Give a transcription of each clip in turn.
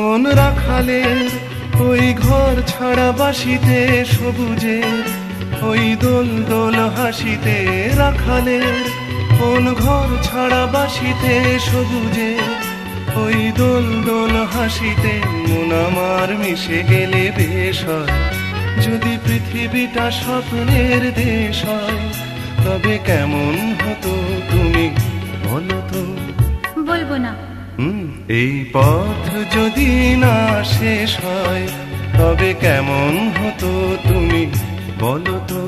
কোন রাখালের ওই ঘর ছাড়া বাসিতে সবুজের ওই দোল দোল হাসিতে, রাখালের কোন ঘর ছাড়া বাসিতে সবুজের ওই দোল দোল হাসিতে। মন আমার মিশে গেলে বেশ হয়, যদি পৃথিবীটা স্বপ্নের দেশ হয়, তবে কেমন হতো তুমি বলো তো? বলবো না। এই পথ যদি না শেষ হয়, তবে কেমন হতো তুমি বলো তো?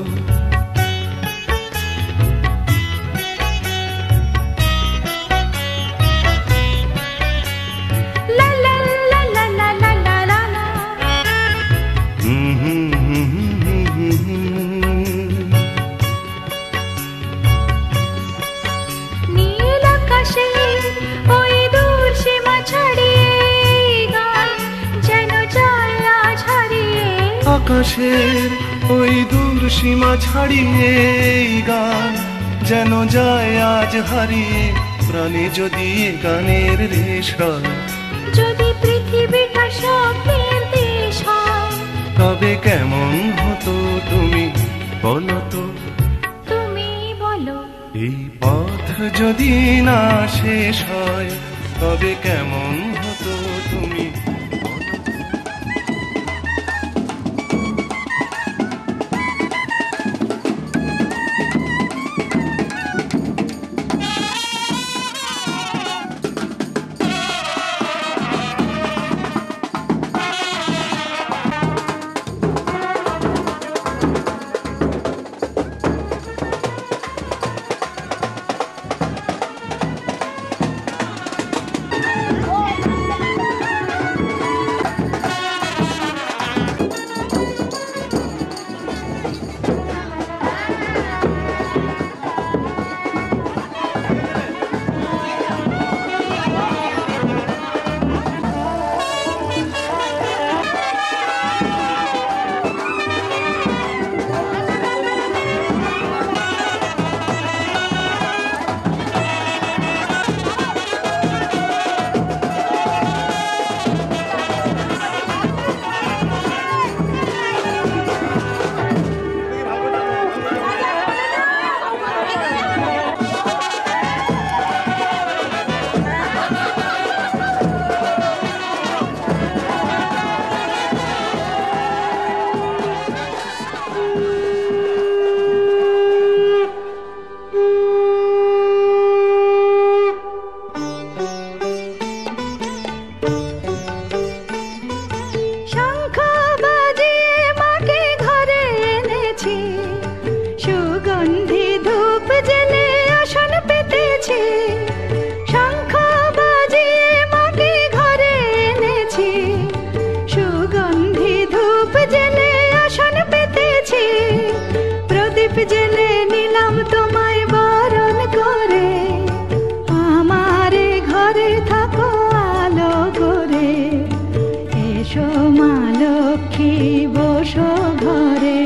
আকাশের ওই দূর সীমা ছাড়িয়ে এই গান যেন যায় আজ হারিয়ে। প্রাণে যদি গানের রেশ হয়, যদি পৃথিবীটা স্বপ্নের দেশ হয়, তবে কেমন হতো তুমি বলো তো? তুমি বলো। এই পথ যদি না শেষ হয়, তবে কেমন হতো তুমি? জেলে নিলাম তোমায় বরণ করে, আমারে ঘরে থাকো আলো করে। এসো মা লক্ষ্মী বসো ঘরে,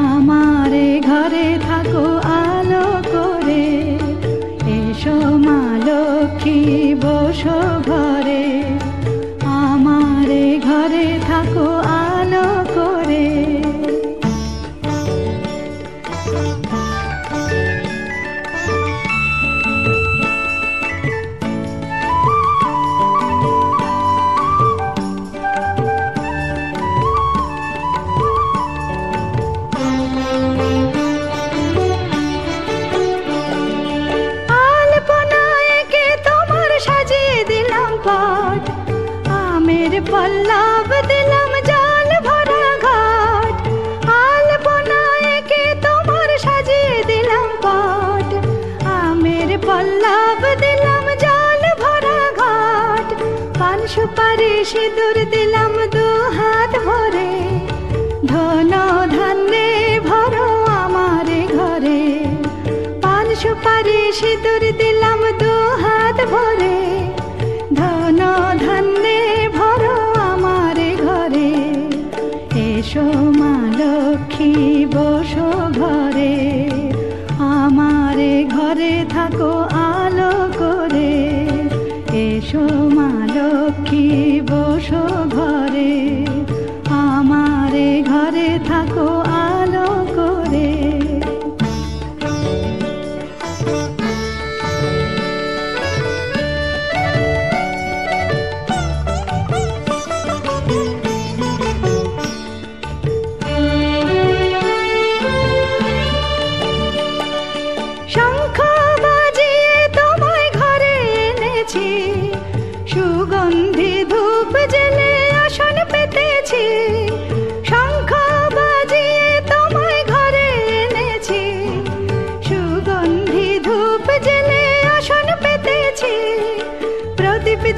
আমারে ঘরে থাকো আলো করে। এসো মা লক্ষ্মী বসো ঘরে, আমারে ঘরে থাকো আলো করে। পল্লব দিলাম জল ভরা ঘাট, আলপনা এঁকে তোমার সাজিয়ে দিলাম পট। আমের পল্লব দিলাম জল ভরা ঘাট, পান সুপারি সিঁদুর দিলাম দু হাত ভরে। ধন ধান্যে ভরো আমারে ঘরে, পান সুপারি সিঁদুর দিলাম দু হাত ভরে। ধন ধান্যে এসো মা লক্ষ্মী বসো ঘরে, আমারে ঘরে থাকো আলো করে। এসো মা লক্ষ্মী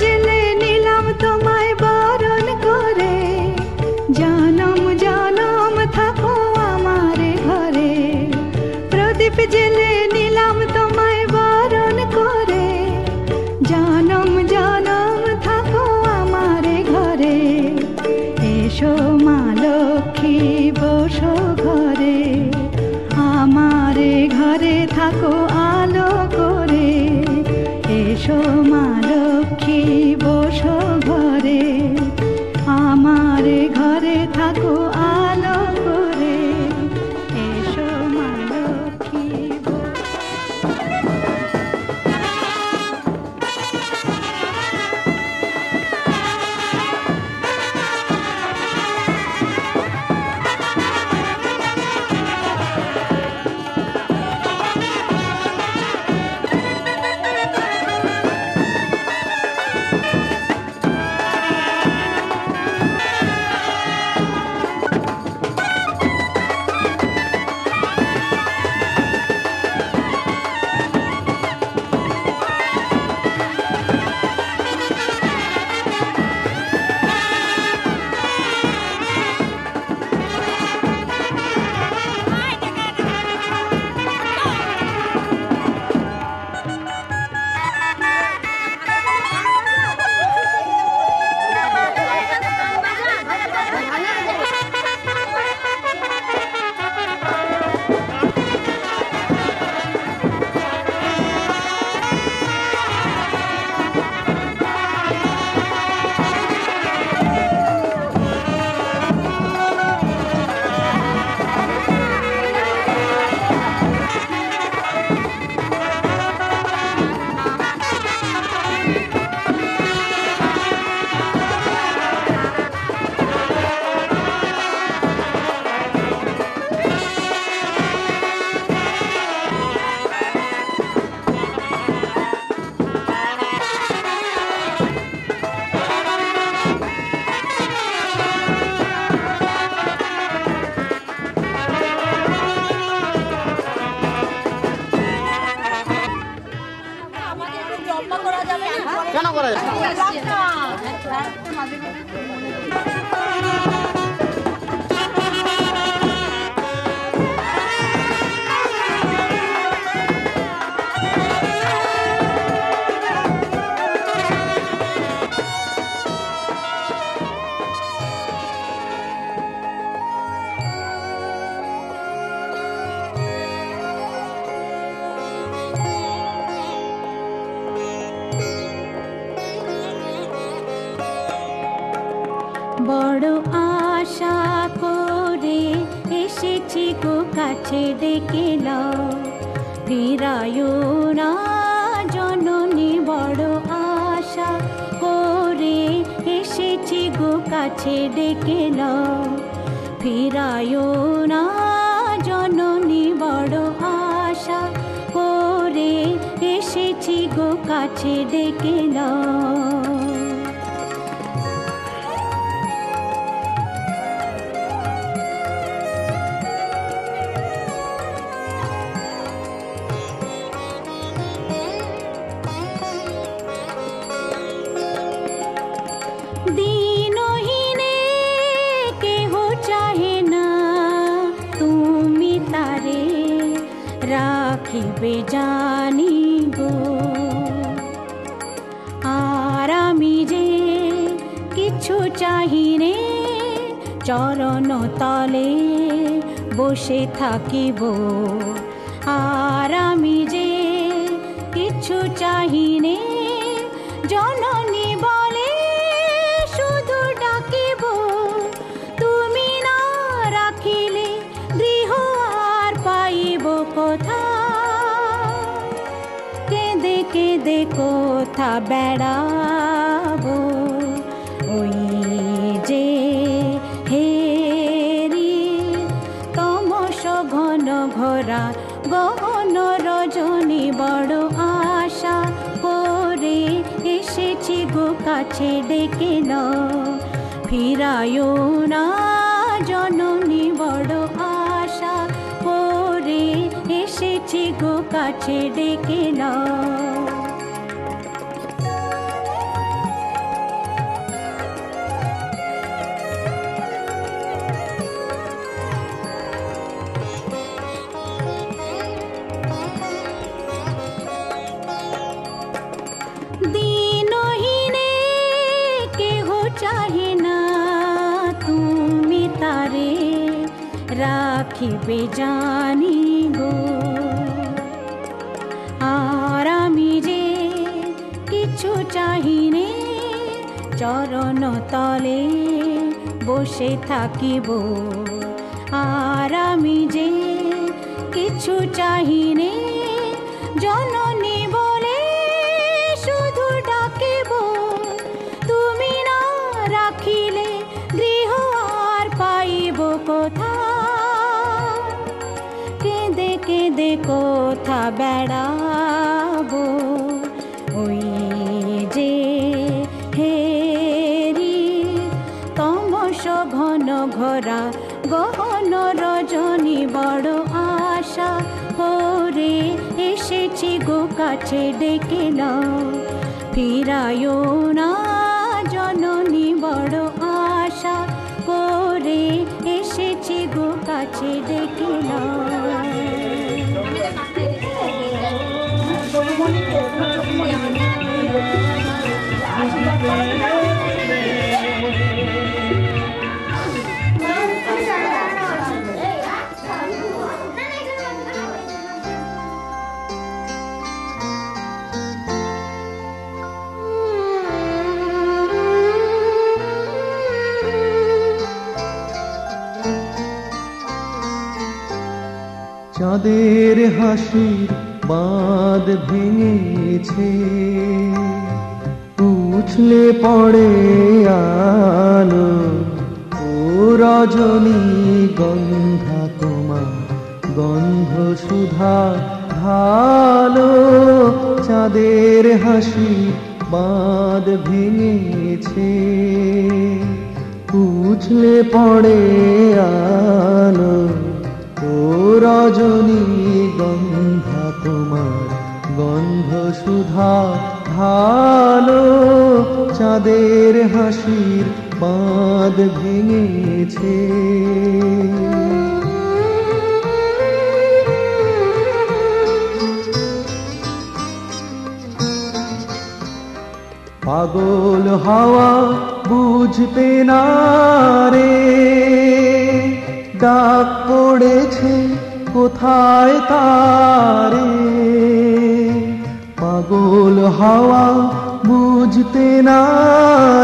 জেলে নিলাম তোমায় বরণ করে, জনম জনম থাকো আমারে ঘরে। প্রদীপ জেলে নিলাম তোমায় বরণ করে, জনম জনম থাকো আমারে ঘরে। এসো মা লক্ষ্মী বসো ঘরে, আমারে ঘরে থাকো আলো করে। এসো মা লক্ষ্মী বসো ঘরে, আমারে ঘরে থাকো আলো করে। এসো মা লক্ষ্মী কেন করা যায়? বড় আশা করে এসেছি গো কাছে ডেকে নাও, ফিরায়ো না জননী। বড় আশা করে এসেছি গো কাছে ডেকে নাও, ফিরায়ো না জননী। বড় আশা করে এসেছি গো কাছে ডেকে নাও। দিনহীনে কেহ চাহে না তুমি তারে রাখিবে জানি গো। আর আমি যে কিছু চাহিনে চরণ তলে বসে থাকিব। আর আমি যে কিছু চাহিনে জননী বলে শুধু ডাকিব। তুমি না রাখিলে গৃহ আর পাইব কোথা, কেঁদে কেঁদে কোথা বেড়াবো। ওই যে হেরি তমস ঘন ঘোরা গহন রজনী। বড় আশা করে এসেছি গো কাছে ডেকে নাও, ফিরায়ো না জননী। বড় আশা করে এসেছি গো কাছে ডেকে নাও। রাখিবে জানি গো। আর আমি যে কিছু চাহিনে চরণ তলে বসে থাকিব। আর আমি যে কিছু চাহিনে জননী বলে শুধু ডাকিব। তুমি না রাখিলে গৃহ আর পাইব কোথা, কেঁদে কেঁদে কোথা বেড়াবো। ওই যে হেরি তমস ঘন ঘরা গহন রজনী বড় আশা করে এসেছি গো কাছে ডেকে নাও। ফিরায়ো না জননী বড় আশা করে এসেছি গো কাছে ডেকে নাও। চাঁদের হাসির বাঁধ ভেঙেছে, উছলে পড়ে আলো। ও রজনী গন্ধা তোমার গন্ধ সুধা ভালো। চাঁদের হাসির বাঁধ ভেঙেছে, উছলে পড়ে আলো। ও রজনী গন্ধা তোমার গন্ধ সুধা ভালো। চাঁদের হাসির বাঁধ ভেঙেছে। পাগল হাওয়া বুঝতে না রে, ডাক পড়েছে কোথায় তারে। পাগল হাওয়া বুঝতে না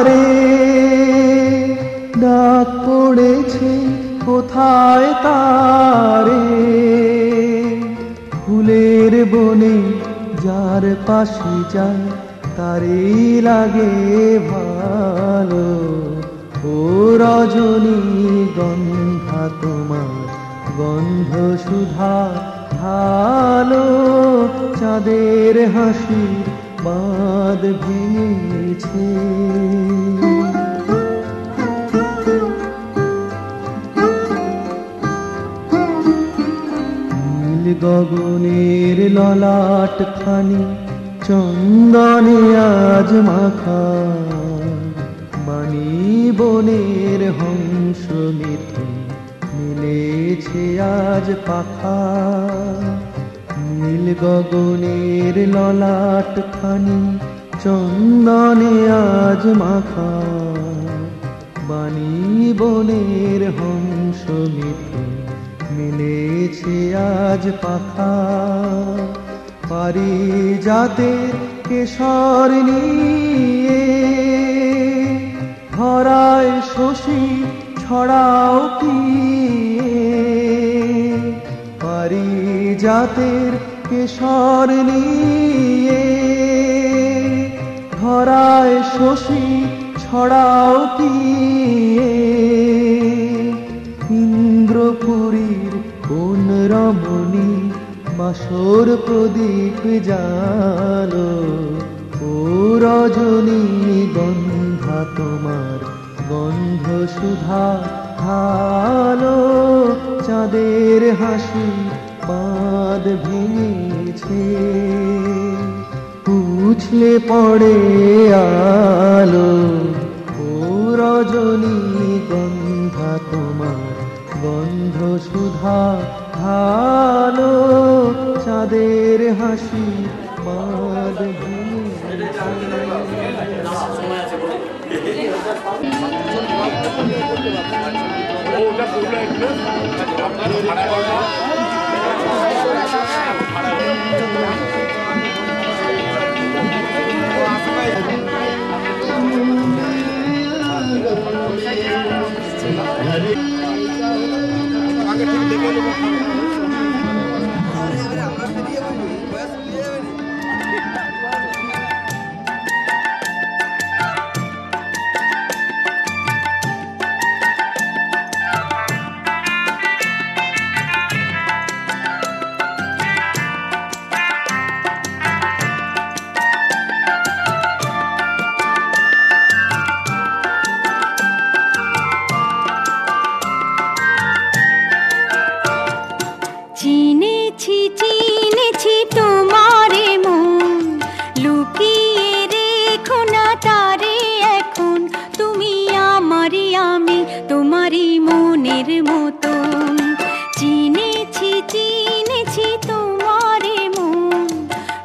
রে, ডাক পড়েছে কোথায় তারে। ফুলের বনে যার পাশে যায় তারই লাগে ভালো। ও রজনী গন্ধা তোমার গন্ধ সুধা ভালো। চাঁদের হাসির বাঁধ ভেঙেছে। নীল গগনের ললাট খানি চন্দনে আজ মাখা। মানি বনের হংস মিথুন মিলেছে আজ পাখা। নীল গগনের ললাট খানি চন্দনে আজ মাখা। বাণী বনের হংস মিথুন মিলেছে আজ পাখা। পারিজাতের কেশর নিয়ে ধরায় শশী ছড়াও কি। পারিজাতের কেশর নিয়ে ধরায় শশী ছড়াও কি। ইন্দ্রপুরীর কোন রমণী বাসর প্রদীপ জালো। ও রজনী গন্ধা তোমার গন্ধ সুধা ভালো। চাঁদের হাসি বাঁধ ভেঙেছে, উছলে পড়ে আলো। ও রজনী গন্ধা তোমার গন্ধ সুধা ভালো। চাঁদের হাসি বাঁধ ভেঙেছে। চিনেছি চিনেছি তোমারে মন, লুকিয়ে রেখো না তারে এখন। তুমি আমারই আমি তোমারই মনের মতন। চিনেছি চিনেছি তোমারে মন,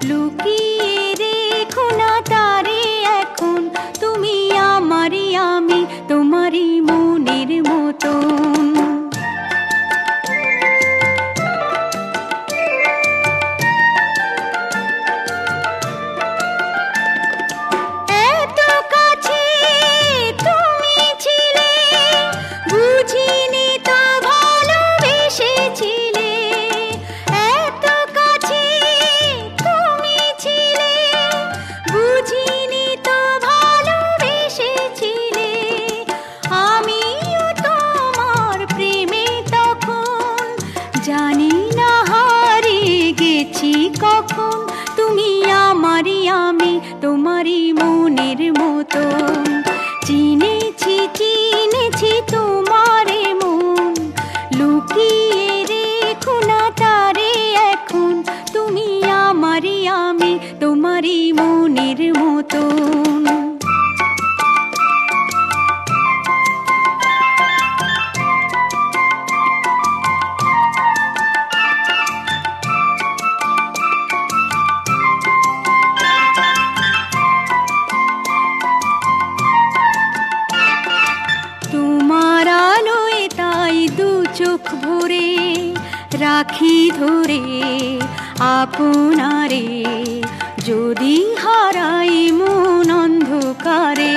লুকিয়ে রেখো না তারে এখন। তুমি আমারই আমি তোমারই মনের মতন। জানি না হারিয়ে গেছি কখন, তুমি আমারই আমি তোমারই মনের মতন। চিনেছি চিনেছি তোমারে মন, লুকিয়ে রেখো না তারে এখন। তুমি আমারই আমি তোমারই মনের মতন। তোমার আলোয় তাই দু চোখ ভরে রাখি ধরে আপনারে, যদি হারাই মন অন্ধকারে।